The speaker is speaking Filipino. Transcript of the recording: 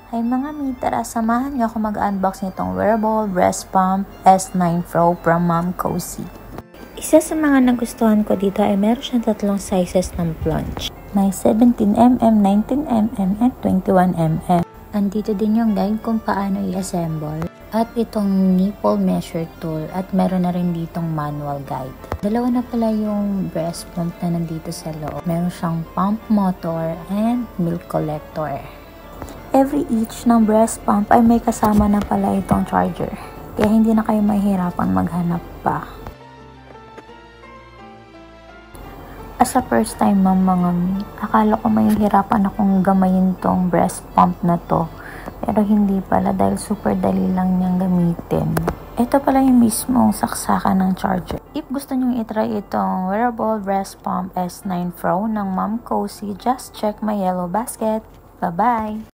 Hi mga mi, tara samahan niyo ako mag-unbox nitong wearable breast pump S9 Pro from Mom Cozy. Isa sa mga nagustuhan ko dito ay meron siyang tatlong sizes ng plunge. May 17mm, 19mm, and 21mm. Andito din yung guide kung paano i-assemble. At itong nipple measure tool at meron na rin ditong manual guide. Dalawa na pala yung breast pump na nandito sa loob. Meron siyang pump motor and milk collector. Every each ng breast pump ay may kasama na pala itong charger. Kaya hindi na kayo mahihirapan maghanap pa. As a first time mga mi, akala ko mahihirapan akong gamayin tong breast pump na to. Pero hindi pala dahil super dali lang niyang gamitin. Ito pala yung mismong saksakan ng charger. If gusto nyo itry itong wearable breast pump S9 Pro ng Mom Cozy, just check my yellow basket. Bye-bye!